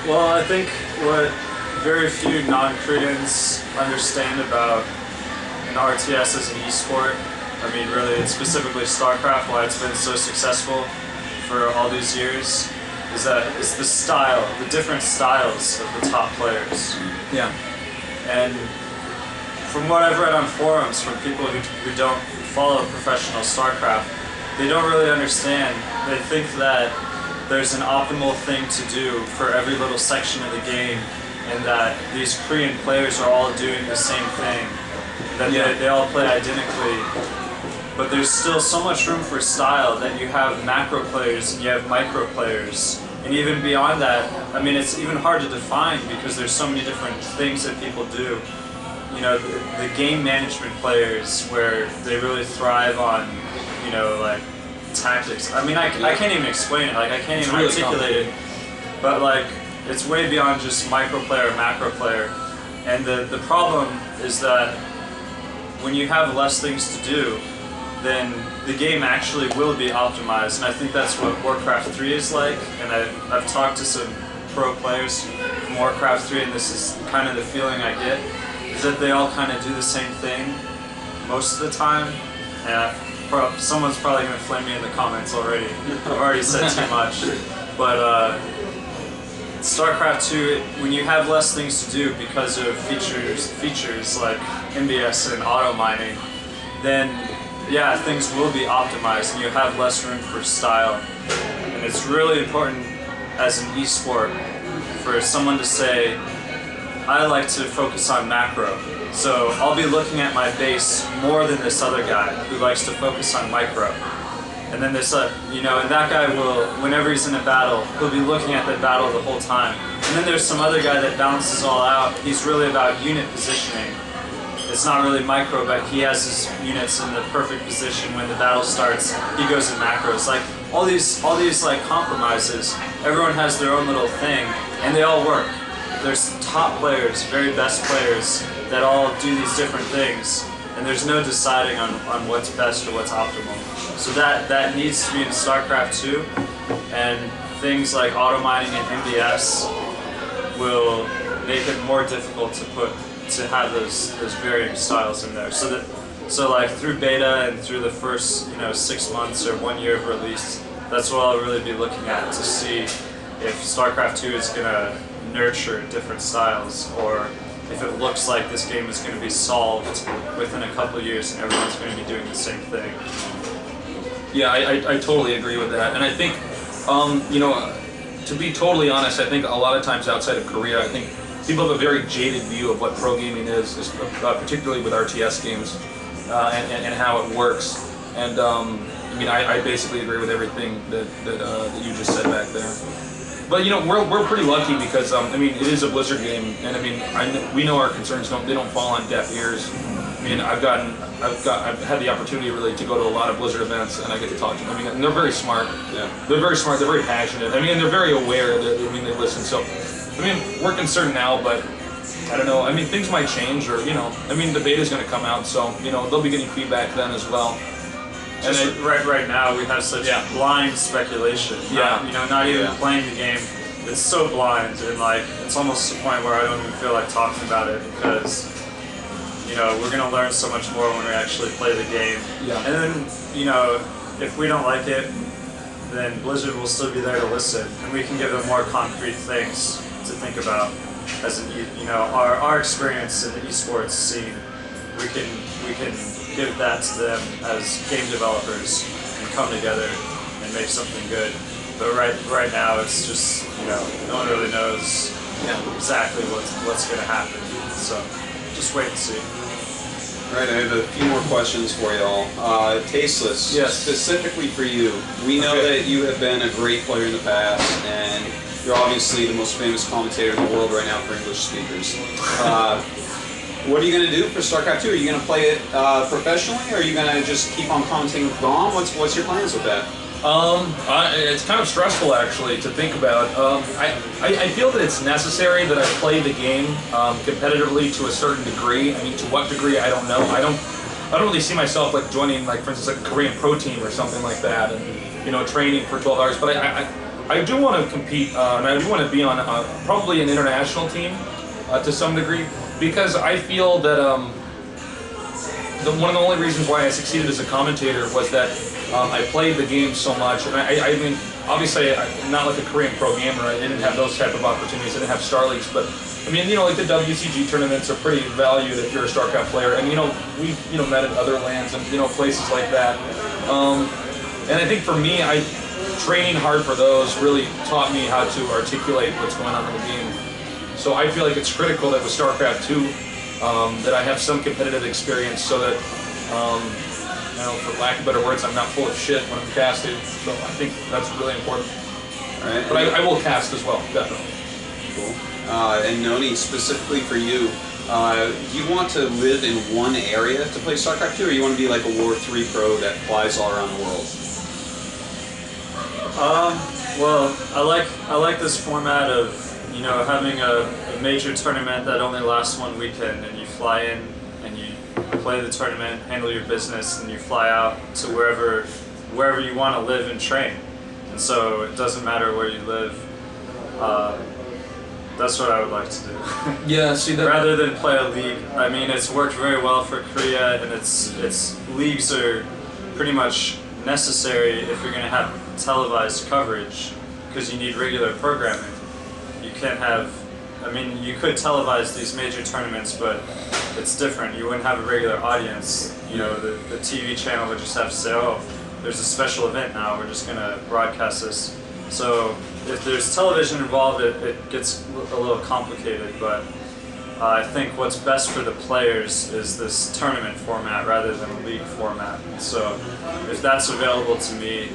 Well, I think what very few non-Koreans understand about an RTS as an esport, I mean really specifically Starcraft, why it's been so successful for all these years, is that it's the style, the different styles of the top players. Yeah. And from what I've read on forums from people who don't follow professional Starcraft, they don't really understand. They think that there's an optimal thing to do for every little section of the game, and that these Korean players are all doing the same thing, that they all play identically. But there's still so much room for style that you have macro players and you have micro players. And even beyond that, I mean, it's even hard to define because there's so many different things that people do. You know, the game management players where they really thrive on, you know, like tactics. I mean, I can't even explain it. Like, I can't even articulate it. But like, it's way beyond just micro player, macro player. And the problem is that when you have less things to do, then the game actually will be optimized. And I think that's what Warcraft 3 is like. And I've talked to some pro players from Warcraft 3, and this is kind of the feeling I get, is that they all kind of do the same thing most of the time. And someone's probably going to flame me in the comments already. I've already said too much. But StarCraft 2, when you have less things to do because of features like MBS and auto mining, then yeah, things will be optimized and you have less room for style. And it's really important as an esport for someone to say, I like to focus on macro. So I'll be looking at my base more than this other guy who likes to focus on micro. And then this, you know, and that guy will, whenever he's in a battle, he'll be looking at the battle the whole time. And then there's some other guy that balances all out. He's really about unit positioning. It's not really micro, but he has his units in the perfect position. When the battle starts, he goes in macros. Like all these like compromises, everyone has their own little thing, and they all work. There's top players, very best players, that all do these different things, and there's no deciding on what's best or what's optimal. So that needs to be in StarCraft 2, and things like auto mining and MBS will make it more difficult to have those varying styles in there. So like through beta and through the first 6 months or 1 year of release, that's what I'll really be looking at to see if StarCraft 2 is gonna nurture different styles, or if it looks like this game is going to be solved within a couple of years and everyone's going to be doing the same thing. Yeah, I totally agree with that. And I think, to be totally honest, I think a lot of times outside of Korea, I think people have a very jaded view of what pro gaming is particularly with RTS games and how it works. And I mean, I basically agree with everything that you just said back there. But we're pretty lucky because I mean, it is a Blizzard game, and I mean, we know our concerns don't fall on deaf ears. I mean, I've had the opportunity really to go to a lot of Blizzard events, and I get to talk to them. I mean, and they're very smart. Yeah. They're very smart. They're very passionate. I mean, and they're very aware that they listen. So, I mean, we're concerned now, but I don't know. I mean, things might change, or I mean, the beta's going to come out, so they'll be getting feedback then as well. Just right now we have such blind speculation. Not even playing the game. It's so blind, and like it's almost to the point where I don't even feel like talking about it because we're gonna learn so much more when we actually play the game. Yeah. And then if we don't like it, then Blizzard will still be there to listen, and we can give them more concrete things to think about. As in, our experience in the esports scene, we can give that to them as game developers and come together and make something good. But right now it's just no one really knows exactly what's going to happen. So just wait and see. All right, I have a few more questions for y'all. Tasteless, specifically for you. We know that you have been a great player in the past, and you're obviously the most famous commentator in the world right now for English speakers. What are you going to do for StarCraft 2? Are you going to play it professionally, or are you going to just keep on commenting with GOM? What's your plans with that? It's kind of stressful actually to think about. I feel that it's necessary that I play the game competitively to a certain degree. I mean, to what degree, I don't know. I don't really see myself like joining, like for instance, like a Korean pro team or something like that, and training for 12 hours. But I do want to compete, and I do want to be on probably an international team to some degree, because I feel that one of the only reasons why I succeeded as a commentator was that I played the game so much, and I mean, obviously I'm not like a Korean pro gamer. I didn't have those type of opportunities. I didn't have Star Leagues, but I mean, like the WCG tournaments are pretty valued if you're a Starcraft player, and we met in other lands and places like that. And I think for me, training hard for those really taught me how to articulate what's going on in the game. So I feel like it's critical that with StarCraft 2 that I have some competitive experience, so that for lack of better words, I'm not full of shit when I'm casting. So I think that's really important. All right. But I will cast as well, definitely. Cool. And NonY, specifically for you, you want to live in one area to play StarCraft 2, or you want to be like a War 3 pro that flies all around the world? Well, I like this format of having a major tournament that only lasts one weekend, and you fly in and you play the tournament, handle your business, and you fly out to wherever you want to live and train. And so it doesn't matter where you live. That's what I would like to do. Yeah, see that. Rather than play a league. I mean, it's worked very well for Korea, and its leagues are pretty much necessary if you're going to have televised coverage, because you need regular programming. You can't have, I mean, you could televise these major tournaments, but it's different. You wouldn't have a regular audience. The TV channel would just have to say, oh, there's a special event now, we're just going to broadcast this. So if there's television involved, it gets a little complicated, but I think what's best for the players is this tournament format rather than a league format. So if that's available to me,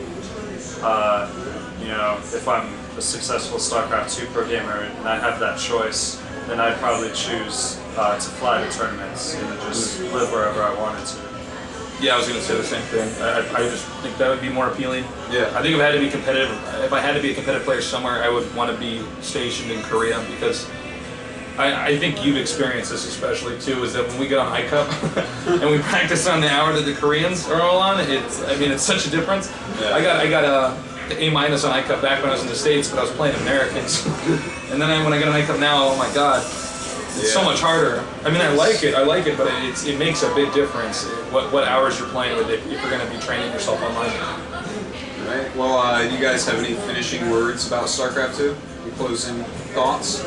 if I'm a successful StarCraft 2 pro gamer and I have that choice, then I'd probably choose to fly to tournaments and just live wherever I wanted to. Yeah, I was going to say the same thing. I just think that would be more appealing. Yeah. I think if I had to be a competitive player somewhere, I would want to be stationed in Korea, because I think you've experienced this especially too, is that when we get on iCup and we practice on the hour that the Koreans are all on, it's such a difference. Yeah. I got a A- on iCup back when I was in the States, but I was playing Americans. And then when I get on iCup now, oh my God. It's so much harder. I mean, I like it, but it makes a big difference what hours you're playing with if you're going to be training yourself online. All right. Well, do you guys have any finishing words about StarCraft 2? Any closing thoughts?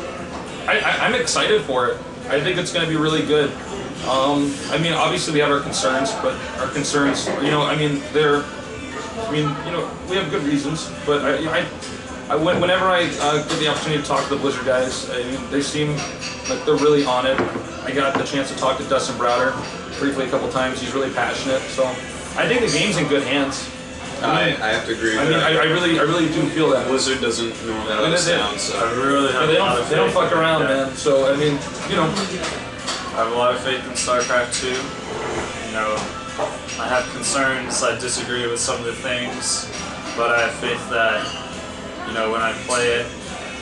I'm excited for it. I think it's going to be really good. I mean, obviously we have our concerns, but our concerns, we have good reasons, but whenever I get the opportunity to talk to the Blizzard guys, they seem like they're really on it. I got the chance to talk to Dustin Browder briefly a couple times. He's really passionate, so I think the game's in good hands. I have to agree with that. I really do feel that. Blizzard doesn't know that other sound, so I really have a lot of faith. They don't fuck around, man. So, I have a lot of faith in StarCraft 2. I have concerns, I disagree with some of the things, but I have faith that when I play it,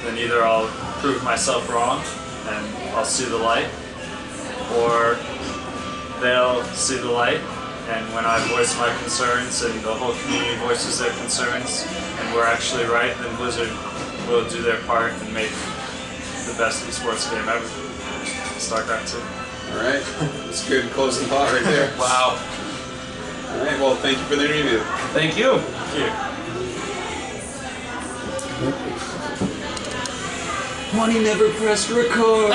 then either I'll prove myself wrong and I'll see the light, or they'll see the light, and when I voice my concerns and the whole community voices their concerns and we're actually right, then Blizzard will do their part and make the best esports game ever, StarCraft 2. All right, that's a good closing thought right there. Wow. All right, well, thank you for the interview. Thank you. Thank you. Money never pressed record.